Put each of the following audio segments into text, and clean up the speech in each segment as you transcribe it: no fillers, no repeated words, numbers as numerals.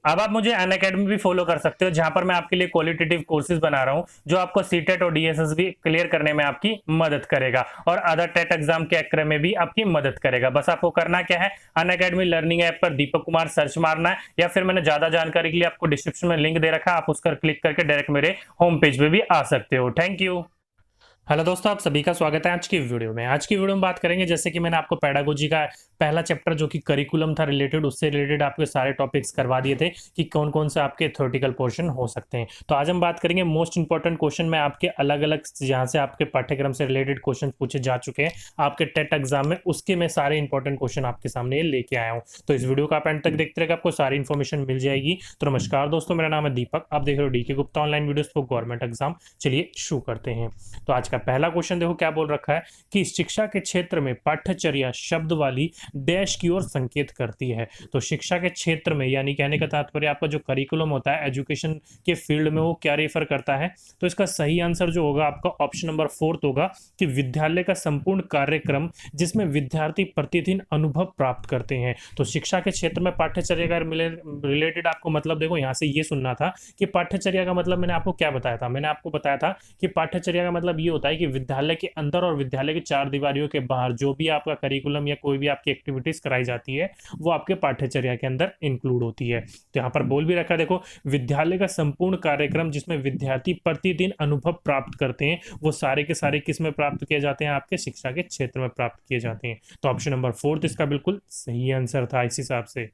अब आप मुझे अनअकैडमी भी फॉलो कर सकते हो, जहां पर मैं आपके लिए क्वालिटेटिव कोर्सेज बना रहा हूं जो आपको सीटेट और डीएसएस भी क्लियर करने में आपकी मदद करेगा और अदर टेट एग्जाम के क्रम में भी आपकी मदद करेगा। बस आपको करना क्या है, अनअकैडमी लर्निंग ऐप पर दीपक कुमार सर्च मारना है, या फिर मैंने ज्यादा जानकारी के लिए आपको डिस्क्रिप्शन में लिंक दे रखा है, आप उस पर क्लिक करके डायरेक्ट मेरे होम पेज पे भी आ सकते हो। Thank you. हेलो दोस्तों, आप सभी का स्वागत है आज की वीडियो में। आज की वीडियो में बात करेंगे, जैसे कि मैंने आपको पेडागोजी का पहला चैप्टर जो कि करिकुलम था रिलेटेड, उससे रिलेटेड आपके सारे टॉपिक्स करवा दिए थे कि कौन कौन से आपके थ्योरेटिकल पोर्शन हो सकते हैं। तो आज हम बात करेंगे मोस्ट इंपॉर्टेंट क्वेश्चन में आपके अलग अलग जहाँ से आपके पाठ्यक्रम से रिलेटेड क्वेश्चन पूछे जा चुके हैं आपके टेट एग्जाम में, उसके मैं सारे इंपॉर्टेंट क्वेश्चन आपके सामने लेके आया हूँ। तो इस वीडियो का आप एंड तक देखते रहेगा, आपको सारी इन्फॉर्मेशन मिल जाएगी। तो नमस्कार दोस्तों, मेरा नाम है दीपक, आप देख रहे हो DK Gupta online videos for government exam. चलिए शुरू करते हैं। तो आज का पहला क्वेश्चन देखो क्या बोल रखा है कि शिक्षा के क्षेत्र में पाठ्यचर्या शब्द वाली डैश की ओर संकेत करती है। तो शिक्षा के क्षेत्र में यानी कहने का तात्पर्य आपका जो करिकुलम होता है एजुकेशन के फील्ड में, वो क्या रेफर करता है। तो इसका सही आंसर जो होगा आपका ऑप्शन नंबर 4 होगा कि विद्यालय का संपूर्ण कार्यक्रम जिसमें विद्यार्थी प्रतिदिन अनुभव प्राप्त करते हैं। तो शिक्षा के क्षेत्र में पाठ्यचर्या का रिलेटेड आपको मतलब देखो यहाँ से ये सुनना था कि पाठ्यचर्या का मतलब मैंने आपको क्या बताया था। मैंने आपको बताया था कि पाठ्यचर्या का मतलब ये होता है कि विद्यालय के अंदर और विद्यालय की चार दीवारियों के बाहर जो भी आपका करिकुलम या कोई भी आपकी एक्टिविटीज कराई जाती है वो आपके पाठ्यचर्या के अंदर इंक्लूड होती है। तो यहाँ पर बोल भी रखा देखो, विद्यालय का संपूर्ण कार्यक्रम जिसमें विद्यार्थी प्रतिदिन अनुभव प्राप्त करते हैं, वो सारे के सारे किस में प्राप्त किए जाते हैं, आपके शिक्षा के क्षेत्र में प्राप्त किए जाते हैं। तो ऑप्शन नंबर 4 इसका बिल्कुल सही आंसर था इस हिसाब से।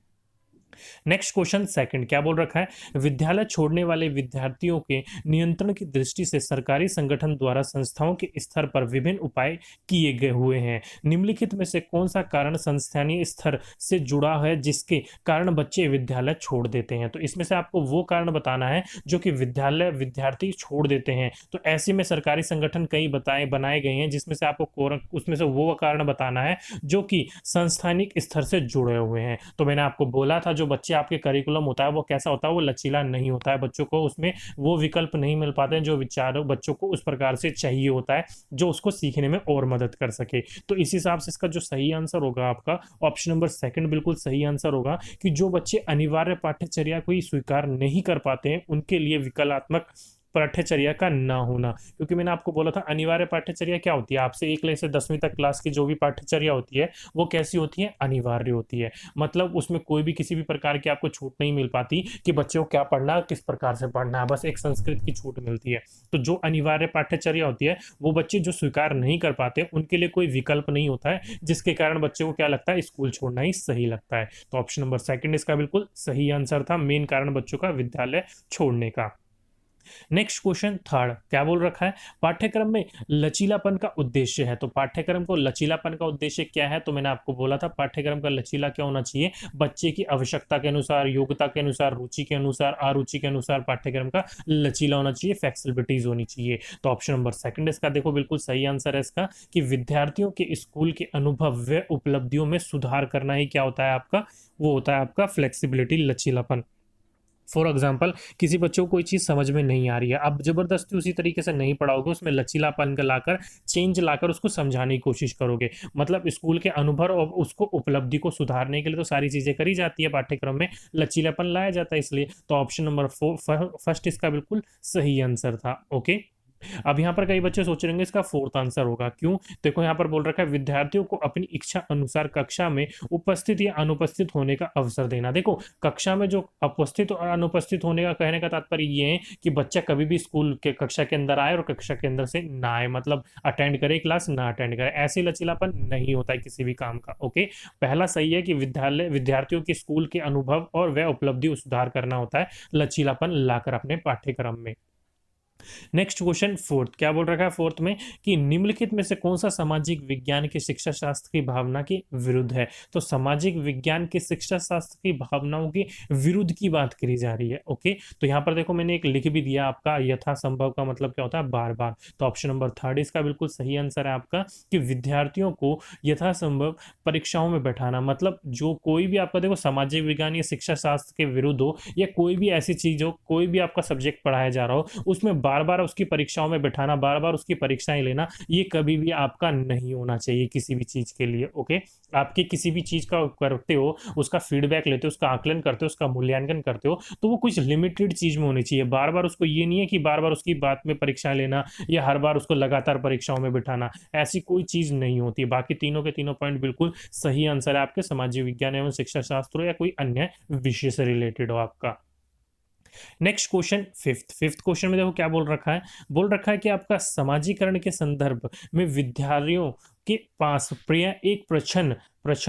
नेक्स्ट क्वेश्चन सेकंड क्या बोल रखा है, विद्यालय छोड़ने वाले विद्यार्थियों के नियंत्रण की दृष्टि से सरकारी संगठन द्वारा संस्थाओं के स्तर पर विभिन्न उपाय किए गए हुए हैं। निम्नलिखित में से कौन सा कारण संस्थानीय स्तर से जुड़ा है जिसके कारण बच्चे विद्यालय छोड़ देते हैं। तो इसमें से आपको वो कारण बताना है जो कि विद्यालय विद्यार्थी छोड़ देते हैं। तो ऐसे में सरकारी संगठन कई बनाए गए हैं जिसमें से आपको उसमें से वो कारण बताना है जो कि संस्थानिक स्तर से जुड़े हुए हैं। तो मैंने आपको बोला था जो बच्चे आपके करिकुलम होता है वो कैसा होता है, वो लचीला नहीं होता है। बच्चों को उसमें वो विकल्प नहीं मिल पाते हैं जो विचार बच्चों को उस प्रकार से चाहिए होता है जो उसको सीखने में और मदद कर सके। तो इस हिसाब से इसका जो सही आंसर होगा आपका ऑप्शन नंबर 2 बिल्कुल सही आंसर होगा कि जो बच्चे अनिवार्य पाठ्यचर्या को ही स्वीकार नहीं कर पाते हैं उनके लिए विकल्पात्मक पाठ्यचर्या का ना होना। क्योंकि मैंने आपको बोला था अनिवार्य पाठ्यचर्या क्या होती है, आपसे 1 से 10वीं तक क्लास की जो भी पाठ्यचर्या होती है वो कैसी होती है, अनिवार्य होती है। मतलब उसमें कोई भी किसी भी प्रकार की आपको छूट नहीं मिल पाती कि बच्चे को क्या पढ़ना है, किस प्रकार से पढ़ना है, बस एक संस्कृत की छूट मिलती है। तो जो अनिवार्य पाठ्यचर्या होती है वो बच्चे जो स्वीकार नहीं कर पाते उनके लिए कोई विकल्प नहीं होता है, जिसके कारण बच्चे को क्या लगता है, स्कूल छोड़ना ही सही लगता है। तो ऑप्शन नंबर 2 इसका बिल्कुल सही आंसर था, मेन कारण बच्चों का विद्यालय छोड़ने का। नेक्स्ट क्वेश्चन थर्ड क्या बोल रखा है, पाठ्यक्रम में लचीलापन का उद्देश्य है। तो पाठ्यक्रम को लचीलापन का उद्देश्य क्या है, तो मैंने आपको बोला था पाठ्यक्रम का लचीला क्या होना चाहिए, बच्चे की आवश्यकता के अनुसार, योग्यता के अनुसार, रुचि के अनुसार, अरुचि के अनुसार पाठ्यक्रम का लचीला होना चाहिए, फ्लेक्सिबिलिटीज होनी चाहिए। तो ऑप्शन नंबर 2 इसका देखो बिल्कुल सही आंसर है इसका कि विद्यार्थियों के स्कूल के अनुभव व उपलब्धियों में सुधार करना ही क्या होता है आपका, वो होता है आपका फ्लेक्सिबिलिटी, लचीलापन। फॉर एग्जाम्पल किसी बच्चों को कोई चीज़ समझ में नहीं आ रही है, आप जबरदस्ती उसी तरीके से नहीं पढ़ाओगे, उसमें लचीलापन लाकर, चेंज लाकर उसको समझाने की कोशिश करोगे। मतलब स्कूल के अनुभव और उसको उपलब्धि को सुधारने के लिए तो सारी चीज़ें करी जाती है, पाठ्यक्रम में लचीलापन लाया जाता है इसलिए। तो ऑप्शन नंबर 4 इसका बिल्कुल सही आंसर था। ओके, अब यहाँ पर कई बच्चे सोच रहे होंगे इसका 4th आंसर होगा, क्यों। देखो यहाँ पर बोल रखा है विद्यार्थियों को अपनी इच्छा अनुसार कक्षा में उपस्थित या अनुपस्थित होने का अवसर देना। देखो कक्षा में जो उपस्थित और अनुपस्थित होने का कहने का तात्पर्य ये है कि बच्चा कभी भी स्कूल के कक्षा के अंदर आए और कक्षा के अंदर से ना आए, मतलब अटेंड करे क्लास ना अटेंड करे, ऐसे लचीलापन नहीं होता है किसी भी काम का। ओके, पहला सही है कि विद्यार्थियों के स्कूल के अनुभव और वह उपलब्धि सुधार करना होता है लचीलापन लाकर अपने पाठ्यक्रम में। नेक्स्ट क्वेश्चन 4 क्या बोल रखा है 4 में कि निम्नलिखित में से कौन सा सामाजिक विज्ञान की शिक्षा शास्त्र की भावना के विरुद्ध है। तो सामाजिक विज्ञान की शिक्षा शास्त्र की भावनाओं के विरुद्ध की बात करी जा रही है। ओके, तो यहाँ पर देखो मैंने एक लिख भी दिया आपका, यथासंभव का मतलब क्या होता है, बार बार। तो ऑप्शन नंबर 3 इसका बिल्कुल सही आंसर है आपका कि विद्यार्थियों को यथासंभव परीक्षाओं में बैठाना। मतलब जो कोई भी आपका देखो सामाजिक विज्ञान या शिक्षा शास्त्र के विरुद्ध हो या कोई भी ऐसी चीज हो, कोई भी आपका सब्जेक्ट पढ़ाया जा रहा हो, उसमें बार बार उसकी परीक्षाओं में बिठाना, बार बार उसकी परीक्षाएं लेना, ये कभी भी आपका नहीं होना चाहिए किसी भी चीज के लिए। ओके, आपके किसी भी चीज का करते हो, उसका फीडबैक लेते हो, उसका आकलन करते हो, उसका मूल्यांकन करते हो, तो वो कुछ लिमिटेड चीज में होनी चाहिए। बार बार उसको ये नहीं है कि बार बार उसकी बात में परीक्षाएं लेना या हर बार उसको लगातार परीक्षाओं में बिठाना, ऐसी कोई चीज नहीं होती है। बाकी तीनों के तीनों पॉइंट बिल्कुल सही आंसर है आपके, सामाजिक विज्ञान एवं शिक्षा शास्त्र हो या कोई अन्य विषय से रिलेटेड हो आपका। नेक्स्ट क्वेश्चन, फिफ्थ क्वेश्चन में देखो क्या बोल रखा है। बोल रखा है कि आपका समाजीकरण के संदर्भ में विद्यार्थियों के पास प्रिय एक प्रश्न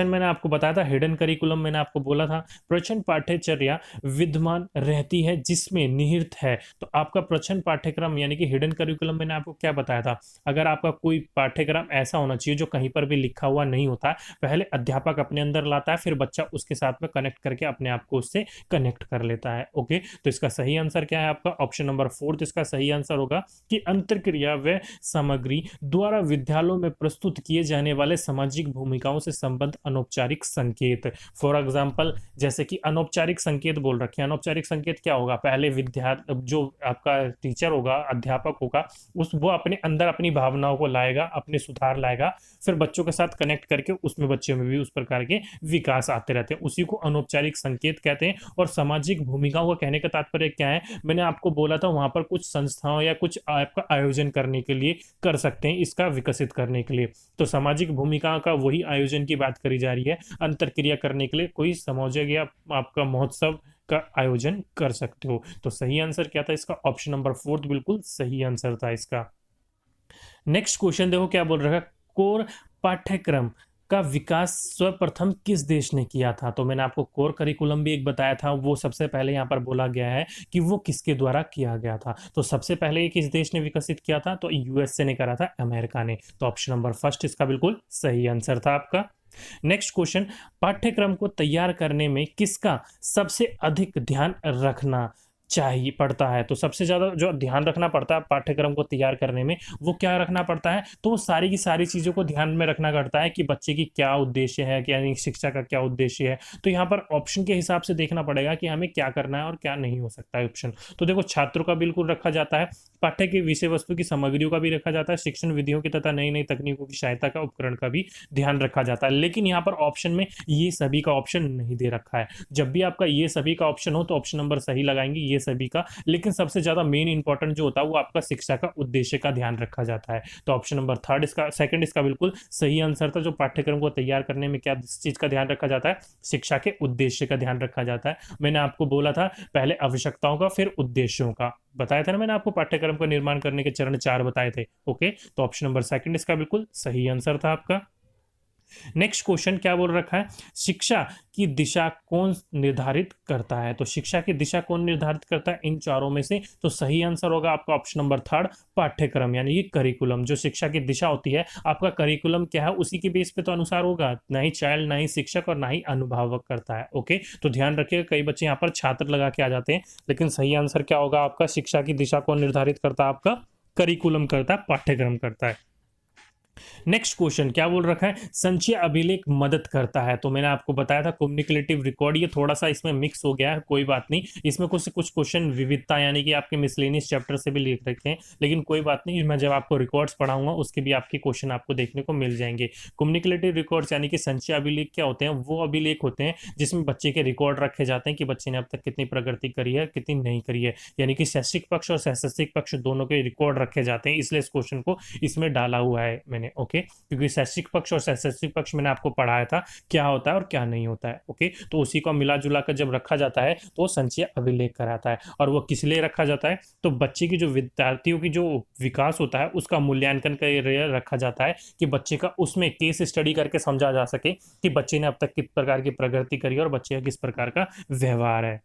मैंने आपको बताया था, हिडन करिकुलम मैंने आपको बोला था, प्रश्न पाठ्यचर्या विद्यमान रहती है जिसमें निहित है। तो आपका प्रश्न पाठ्यक्रम यानी कि हिडन करिकुलम मैंने आपको क्या बताया था, अगर आपका कोई पाठ्यक्रम ऐसा होना चाहिए जो कहीं पर भी लिखा हुआ नहीं होता, पहले अध्यापक अपने अंदर लाता है, फिर बच्चा उसके साथ में कनेक्ट करके अपने आप को उससे कनेक्ट कर लेता है। ओके, तो इसका सही आंसर क्या है आपका, ऑप्शन नंबर 4 इसका सही आंसर होगा कि अंतरक्रिया व सामग्री द्वारा विद्यालयों में प्रस्तुत किए जाने वाले सामाजिक भूमिकाओं से संबंध अनौपचारिक संकेत। फॉर एग्जांपल, जैसे कि अनौपचारिक संकेत बोल रखे हैं, अनौपचारिक संकेत क्या होगा, पहले विद्यार्थी जो आपका टीचर होगा, अध्यापक होगा, वो अपने अंदर अपनी भावनाओं को लाएगा, अपने सुधार लाएगा, फिर बच्चों के साथ कनेक्ट करके उसमें बच्चों में भी उस प्रकार के विकास आते रहते हैं, उसी को अनौपचारिक संकेत कहते हैं। और सामाजिक भूमिकाओं का कहने का तात्पर्य क्या है, मैंने आपको बोला था वहां पर कुछ संस्थाओं या कुछ आपका आयोजन करने के लिए कर सकते हैं, इसका विकसित करने के लिए। तो सामाजिक भूमिका का वही आयोजन की बात करी जा रही है, अंतरक्रिया करने के लिए कोई सामाजिक या आपका महोत्सव का आयोजन कर सकते हो। तो सही आंसर क्या था इसका, ऑप्शन नंबर 4 बिल्कुल सही आंसर था इसका। नेक्स्ट क्वेश्चन देखो क्या बोल रहा है, कोर पाठ्यक्रम का विकास सर्वप्रथम किस देश ने किया था। तो मैंने आपको कोर करिकुलम भी एक बताया था, वो सबसे पहले यहाँ पर बोला गया है कि वो किसके द्वारा किया गया था। तो सबसे पहले ये किस देश ने विकसित किया था, तो यूएसए ने करा था, अमेरिका ने। तो ऑप्शन नंबर 1 इसका बिल्कुल सही आंसर था आपका। नेक्स्ट क्वेश्चन, पाठ्यक्रम को तैयार करने में किसका सबसे अधिक ध्यान रखना चाहिए पड़ता है। तो सबसे ज्यादा जो ध्यान रखना पड़ता है पाठ्यक्रम को तैयार करने में, वो क्या रखना पड़ता है, तो वो सारी की सारी चीजों को ध्यान में रखना पड़ता है कि बच्चे की क्या उद्देश्य है, क्या शिक्षा का क्या उद्देश्य है। तो यहाँ पर ऑप्शन के हिसाब से देखना पड़ेगा कि हमें क्या करना है और क्या नहीं हो सकता है ऑप्शन। तो देखो, छात्रों का बिल्कुल रखा जाता है, पाठ्य की विषय वस्तु की सामग्रियों का भी रखा जाता है, शिक्षण विधियों की तथा नई नई तकनीकों की सहायता का उपकरण का भी ध्यान रखा जाता है। लेकिन यहाँ पर ऑप्शन में ये सभी का ऑप्शन नहीं दे रखा है। जब भी आपका ये सभी का ऑप्शन हो तो ऑप्शन नंबर सही लगाएंगे, ये सभी का। लेकिन सबसे ज्यादा मेन इंपॉर्टेंट जो होता है वो आपका शिक्षा का उद्देश्य का ध्यान रखा जाता है। तो ऑप्शन नंबर 3 इसका सेकंड इसका बिल्कुल सही आंसर था। जो पाठ्यक्रम को तैयार करने में क्या चीज का ध्यान रखा जाता है, शिक्षा के उद्देश्य का ध्यान रखा जाता है। मैंने आपको बोला था पहले आवश्यकताओं का, फिर उद्देश्यों का बताया था ना मैंने आपको, पाठ्यक्रम का निर्माण करने के चरण 4 बताए थे। ओके, तो ऑप्शन नंबर 2 इसका बिल्कुल सही आंसर था आपका। नेक्स्ट क्वेश्चन क्या बोल रखा है, शिक्षा की दिशा कौन निर्धारित करता है। तो शिक्षा की दिशा कौन निर्धारित करता है इन चारों में से, तो सही आंसर होगा आपका ऑप्शन नंबर 3 पाठ्यक्रम यानी कि करिकुलम। जो शिक्षा की दिशा होती है, आपका करिकुलम क्या है उसी के बेस पे तो अनुसार होगा, ना ही चाइल्ड, ना ही शिक्षक और ना ही अनुभवक करता है। ओके, तो ध्यान रखिएगा, कई बच्चे यहाँ पर छात्र लगा के आ जाते हैं, लेकिन सही आंसर क्या होगा आपका, शिक्षा की दिशा कौन निर्धारित करता है, आपका करिकुलम करता है, पाठ्यक्रम करता है। नेक्स्ट क्वेश्चन क्या बोल रखा है, संचय अभिलेख मदद करता है। तो मैंने आपको बताया था कम्युनिकेटिव रिकॉर्ड, ये थोड़ा सा इसमें मिक्स हो गया है, कोई बात नहीं, इसमें कुछ क्वेश्चन विविधता यानी कि आपके मिसलेनियस चैप्टर से भी लिख रखे हैं, लेकिन कोई बात नहीं, मैं जब आपको रिकॉर्ड्स पढ़ाऊंगा उसके भी आपके क्वेश्चन आपको देखने को मिल जाएंगे। कम्युनिकेटिव रिकॉर्ड्स यानी कि संचय अभिलेख क्या होते हैं, वो अभिलेख होते हैं जिसमें बच्चे के रिकॉर्ड रखे जाते हैं कि बच्चे ने अब तक कितनी प्रगति करी है, कितनी नहीं करी है, यानी कि शैक्षिक पक्ष और शैक्षिक पक्ष दोनों के रिकॉर्ड रखे जाते हैं, इसलिए इस क्वेश्चन को इसमें डाला हुआ है मैंने। ओके, क्योंकि शैक्षिक पक्ष और शैक्षिक पक्ष मैंने आपको पढ़ाया था क्या होता है और क्या नहीं होता है। ओके, तो उसी को मिला जुला कर जब रखा जाता है तो संचय अभिलेख कराता है। और वो किस लिए रखा जाता है, तो बच्चे की जो विद्यार्थियों की जो विकास होता है उसका मूल्यांकन कर रखा जाता है कि बच्चे का उसमें केस स्टडी करके समझा जा सके कि बच्चे ने अब तक किस प्रकार की प्रगति करी है और बच्चे का किस प्रकार का व्यवहार है।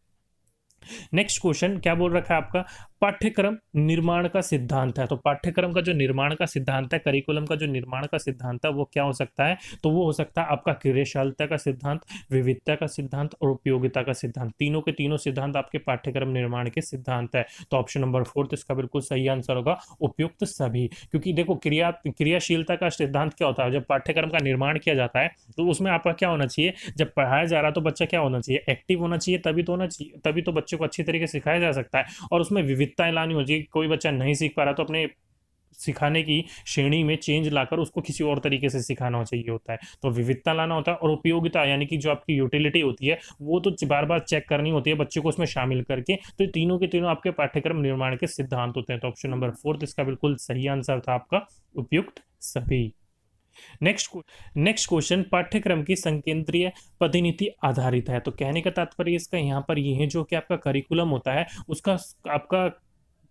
नेक्स्ट क्वेश्चन क्या बोल रखा है आपका, पाठ्यक्रम निर्माण का सिद्धांत है। तो पाठ्यक्रम का जो निर्माण का सिद्धांत है, करिकुलम का जो निर्माण का सिद्धांत है वो क्या हो सकता है, तो वो हो सकता है आपका क्रियाशीलता का सिद्धांत, विविधता का सिद्धांत और उपयोगिता का सिद्धांत। तीनों के तीनों सिद्धांत आपके पाठ्यक्रम निर्माण के सिद्धांत है। तो ऑप्शन नंबर 4 इसका बिल्कुल सही आंसर होगा, उपयुक्त सभी। क्योंकि देखो क्रियाशीलता का सिद्धांत क्या होता है, जब पाठ्यक्रम का निर्माण किया जाता है तो उसमें आपका क्या होना चाहिए, जब पढ़ाया जा रहा है तो बच्चा क्या होना चाहिए, एक्टिव होना चाहिए, तभी तो होना चाहिए, तभी तो बच्चे बच्चे को अच्छी तरीके से सिखाया जा सकता है और उसमें विविधताएं लानी हो चाहिए। कोई बच्चा नहीं सीख पा रहा तो अपने सिखाने की श्रेणी में चेंज लाकर उसको किसी और तरीके से सिखाना चाहिए होता है। तो विविधता लाना होता है और उपयोगिता यानी कि जो आपकी यूटिलिटी होती है वो तो बार बार चेक करनी होती है बच्चे को उसमें शामिल करके। तो तीनों के तीनों आपके पाठ्यक्रम निर्माण के सिद्धांत होते हैं। तो ऑप्शन नंबर 4 इसका बिल्कुल सही आंसर था आपका उपयुक्त सभी। नेक्स्ट क्वेश्चन, पाठ्यक्रम की संकेंद्रीय पद्धति आधारित है। तो कहने का तात्पर्य इसका यहाँ पर ये है जो कि आपका करिकुलम होता है उसका आपका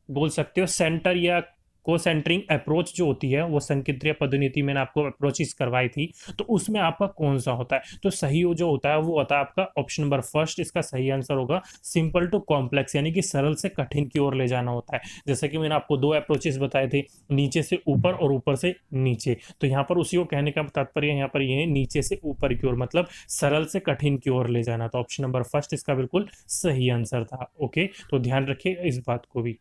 बोल सकते हो सेंटर या को सेंटरिंग अप्रोच जो होती है वो संकेंद्रीय पद्धति मैंने आपको अप्रोचेस करवाई थी, तो उसमें आपका कौन सा होता है? तो सही जो होता है वो होता है आपका ऑप्शन नंबर फर्स्ट, इसका सही आंसर होगा सिंपल टू कॉम्प्लेक्स, यानी कि सरल से कठिन की ओर ले जाना होता है। जैसे कि मैंने आपको 2 अप्रोचेस बताए थे, नीचे से ऊपर और ऊपर से नीचे। तो यहाँ पर उसी को कहने का तात्पर्य यहाँ पर ये है नीचे से ऊपर की ओर, मतलब सरल से कठिन की ओर ले जाना। तो ऑप्शन नंबर फर्स्ट इसका बिल्कुल सही आंसर था। ओके, तो ध्यान रखिएगा इस बात को भी।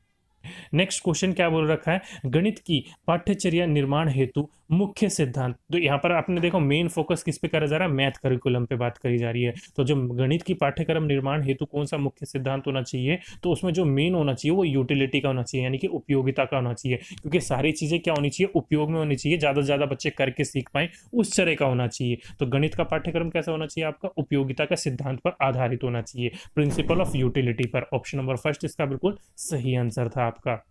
नेक्स्ट क्वेश्चन क्या बोल रखा है, गणित की पाठ्यचर्या निर्माण हेतु मुख्य सिद्धांत। तो यहाँ पर आपने देखो मेन फोकस किस पे करा जा रहा है, मैथ करिकुलम पे बात करी जा रही है। तो जो गणित की पाठ्यक्रम निर्माण हेतु कौन सा मुख्य सिद्धांत होना चाहिए, तो उसमें जो मेन होना चाहिए वो यूटिलिटी का होना चाहिए, यानी कि उपयोगिता का होना चाहिए। क्योंकि सारी चीजें क्या होनी चाहिए, उपयोग में होनी चाहिए, ज्यादा से ज्यादा बच्चे करके सीख पाए उस तरह का होना चाहिए। तो गणित का पाठ्यक्रम कैसा होना चाहिए आपका, उपयोगिता का सिद्धांत पर आधारित होना चाहिए, प्रिंसिपल ऑफ यूटिलिटी पर। ऑप्शन नंबर फर्स्ट इसका बिल्कुल सही आंसर था आपका।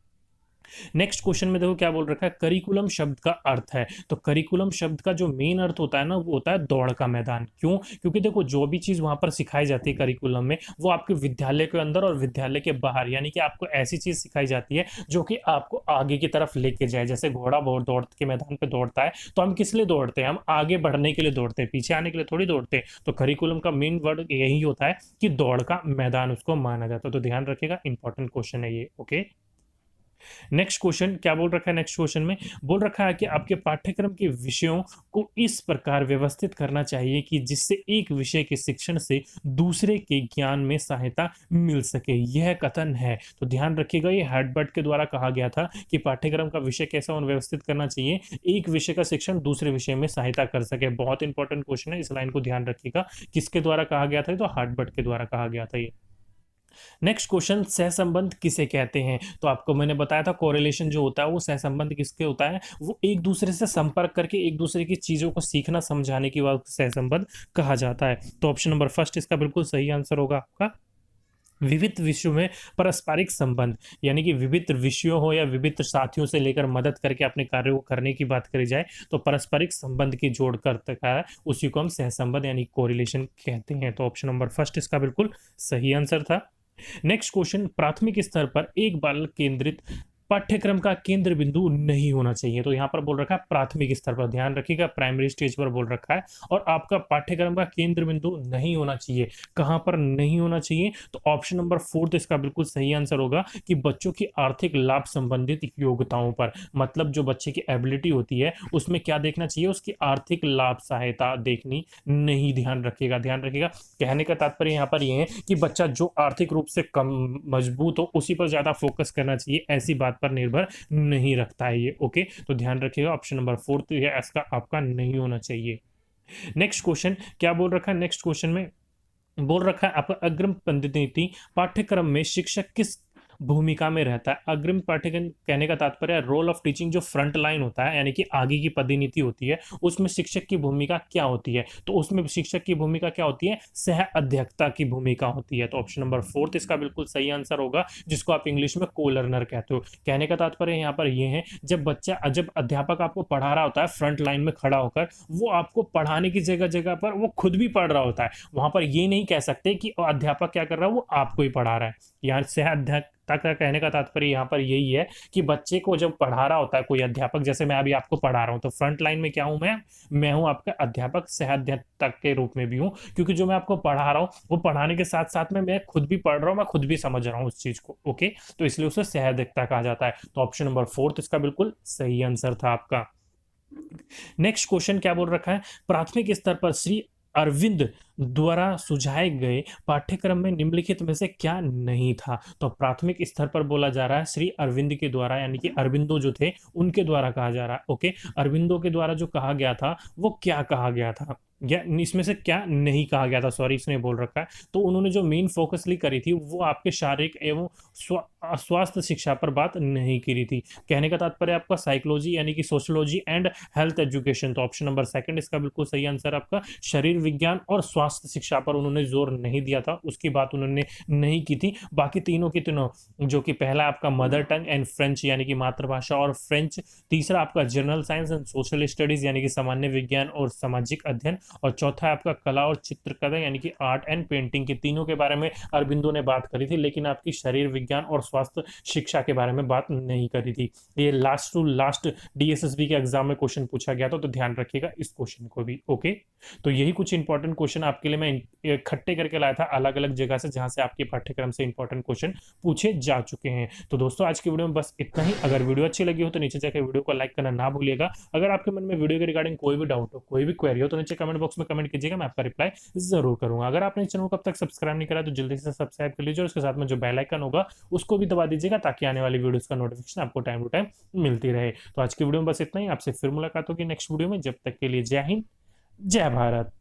नेक्स्ट क्वेश्चन में देखो क्या बोल रखा है, करिकुलम शब्द का अर्थ है। तो करिकुलम शब्द का जो मेन अर्थ होता है ना वो होता है दौड़ का मैदान। क्यों? क्योंकि देखो जो भी चीज वहां पर सिखाई जाती है करिकुलम में वो आपके विद्यालय के अंदर और विद्यालय के बाहर, यानी कि आपको ऐसी चीज सिखाई जाती है जो कि आपको आगे की तरफ लेके जाए। जैसे घोड़ा बहुत दौड़ के मैदान पे दौड़ता है तो हम किस लिए दौड़ते हैं, हम आगे बढ़ने के लिए दौड़ते हैं, पीछे आने के लिए थोड़ी दौड़ते हैं। तो करिकुलम का मेन वर्ड यही होता है कि दौड़ का मैदान उसको माना जाता है। तो ध्यान रखिएगा, इंपॉर्टेंट क्वेश्चन है ये। ओके, नेक्स्ट क्वेश्चन क्या बोल रखा है, नेक्स्ट क्वेश्चन में बोल रखा है कि आपके पाठ्यक्रम के विषयों को इस प्रकार व्यवस्थित करना चाहिए कि जिससे एक विषय के शिक्षण से दूसरे के ज्ञान में सहायता मिल सके। यह कथन है। तो ध्यान रखिएगा ये हर्टबर्ट के द्वारा कहा गया था कि पाठ्यक्रम का विषय कैसा व्यवस्थित करना चाहिए, एक विषय का शिक्षण दूसरे विषय में सहायता कर सके। बहुत इंपॉर्टेंट क्वेश्चन है, इस लाइन को ध्यान रखिएगा। किसके द्वारा कहा गया था? तो हर्टबर्ट के द्वारा कहा गया था ये। नेक्स्ट क्वेश्चन, सहसंबंध किसे कहते हैं? तो आपको मैंने बताया था कोरिलेशन जो होता है वो सहसंबंध किसके होता है, वो एक दूसरे से संपर्क करके एक दूसरे की चीजों को सीखना समझाने की बात सहसंबंध कहा जाता है। तो ऑप्शन नंबर फर्स्ट इसका बिल्कुल सही आंसर होगा आपका। विविध विषयों में पारस्परिक संबंध, यानी कि विविध विषयों हो या विविध साथियों से लेकर मदद करके अपने कार्य को करने की बात करी जाए तो पारस्परिक संबंध की जोड़ करता है उसी को हम सहसंबंध यानी कोरिलेशन कहते हैं। तो ऑप्शन नंबर फर्स्ट इसका बिल्कुल सही आंसर था। नेक्स्ट क्वेश्चन, प्राथमिक स्तर पर एक बाल केंद्रित पाठ्यक्रम का केंद्र बिंदु नहीं होना चाहिए। तो यहाँ पर बोल रखा है प्राथमिक स्तर पर, ध्यान रखिएगा प्राइमरी स्टेज पर बोल रखा है। और आपका पाठ्यक्रम का केंद्र बिंदु नहीं होना चाहिए, कहां पर नहीं होना चाहिए? तो ऑप्शन नंबर 4 इसका बिल्कुल सही आंसर होगा कि बच्चों की आर्थिक लाभ संबंधित योग्यताओं पर। मतलब जो बच्चे की एबिलिटी होती है उसमें क्या देखना चाहिए, उसकी आर्थिक लाभ सहायता देखनी नहीं। ध्यान रखिएगा, ध्यान रखिएगा। कहने का तात्पर्य यहाँ पर यह है कि बच्चा जो आर्थिक रूप से कम मजबूत हो उसी पर ज्यादा फोकस करना चाहिए, ऐसी बात पर निर्भर नहीं रखता है ये। ओके, तो ध्यान रखिएगा ऑप्शन नंबर 4 तो ये इसका आपका नहीं होना चाहिए। नेक्स्ट क्वेश्चन क्या बोल रखा है, नेक्स्ट क्वेश्चन में बोल रखा है आपका अग्रिम पद्धति पाठ्यक्रम में शिक्षक किस भूमिका में रहता है। अग्रिम पाठ्यक्रम कहने का तात्पर्य रोल ऑफ टीचिंग, जो फ्रंट लाइन होता है यानी कि आगे की पदोन्नति होती है उसमें शिक्षक की भूमिका क्या होती है? तो उसमें शिक्षक की भूमिका क्या होती है, सह अध्यक्षता की भूमिका होती है। तो ऑप्शन नंबर 4 इसका बिल्कुल सही आंसर होगा, जिसको आप इंग्लिश में को लर्नर कहते हो। कहने का तात्पर्य यहाँ पर यह है जब अध्यापक आपको पढ़ा रहा होता है फ्रंट लाइन में खड़ा होकर, वो आपको पढ़ाने की जगह जगह पर वो खुद भी पढ़ रहा होता है। वहां पर ये नहीं कह सकते कि अध्यापक क्या कर रहा है, वो आपको ही पढ़ा रहा है। यहाँ सह अध्यक्षता का कहने का तात्पर्य यहाँ पर यही है कि बच्चे को जब पढ़ा रहा होता है कोई अध्यापक, जैसे मैं अभी आपको पढ़ा रहा हूँ तो फ्रंट लाइन में क्या हूँ मैं हूँ आपका अध्यापक, सह अध्यापक के रूप में भी हूँ, क्योंकि जो मैं आपको पढ़ा रहा हूँ वो पढ़ाने के साथ साथ में मैं खुद भी पढ़ रहा हूँ, मैं खुद भी समझ रहा हूँ उस चीज को। ओके, तो इसलिए उसे सह अध्यक्षता कहा जाता है। तो ऑप्शन नंबर 4 इसका बिल्कुल सही आंसर था आपका। नेक्स्ट क्वेश्चन क्या बोल रखा है, प्राथमिक स्तर पर श्री अरविंद द्वारा सुझाए गए पाठ्यक्रम में निम्नलिखित में से क्या नहीं था? तो प्राथमिक स्तर पर बोला जा रहा है श्री अरविंद के द्वारा, यानी कि अरविंदो जो थे उनके द्वारा कहा जा रहा है। ओके, अरविंदो के द्वारा जो कहा गया था वो क्या कहा गया था? या इसमें से क्या नहीं कहा गया था, सॉरी इसने बोल रखा है। तो उन्होंने जो मेन फोकसली करी थी वो आपके शारीरिक एवं स्वास्थ्य शिक्षा पर बात नहीं करी थी। कहने का तात्पर्य आपका साइकोलॉजी यानी कि सोशियोलॉजी एंड हेल्थ एजुकेशन, तो ऑप्शन नंबर सेकंड इसका बिल्कुल सही आंसर आपका शरीर विज्ञान और स्वास्थ्य शिक्षा पर उन्होंने जोर नहीं दिया था, उसकी बात उन्होंने नहीं की थी। बाकी तीनों की तीनों, जो कि पहला आपका मदर टंग एंड फ्रेंच यानी कि मातृभाषा और फ्रेंच, तीसरा आपका general science and social studies यानी कि सामान्य विज्ञान और सामाजिक अध्ययन, और चौथा है आपका कला और चित्रकला यानी कि आर्ट एंड पेंटिंग, के तीनों के बारे में अरबिंदो ने बात करी थी, लेकिन आपकी शरीर विज्ञान और स्वास्थ्य शिक्षा के बारे में बात नहीं करी थी। ये लास्ट टू लास्ट डीएसएसबी के एग्जाम में क्वेश्चन पूछा गया था, तो ध्यान रखिएगा इस क्वेश्चन को भी। ओके, तो यही कुछ इंपॉर्टेंट क्वेश्चन आपके लिए मैं इकट्ठे करके लाया था अलग अलग जगह से, जहां से आपके पाठ्यक्रम से इंपॉर्टेंट क्वेश्चन पूछे जा चुके हैं। तो दोस्तों आज की वीडियो में बस इतना ही। अगर वीडियो अच्छी लगी हो तो नीचे जाकर वीडियो को लाइक करना ना भूलिएगा। अगर आपके मन में वीडियो के रिगार्डिंग कोई भी डाउट हो, कोई भी क्वेरी हो, तो नीचे कमेंट बॉक्स में कमेंट कीजिएगा, मैं आपका रिप्लाई जरूर करूंगा। अगर आपने चैनल को अब तक सब्सक्राइब नहीं करा तो जल्दी से सब्सक्राइब कर लीजिए, और उसके साथ में जो बेल आइकन होगा उसको भी दबा दीजिएगा, ताकि आने वाली वीडियोस का नोटिफिकेशन आपको टाइम टू टाइम मिलती रहे। तो आज की वीडियो में बस इतना ही। आपसे फिर मुलाकात होगी नेक्स्ट वीडियो में। जब तक के लिए जय हिंद, जय भारत।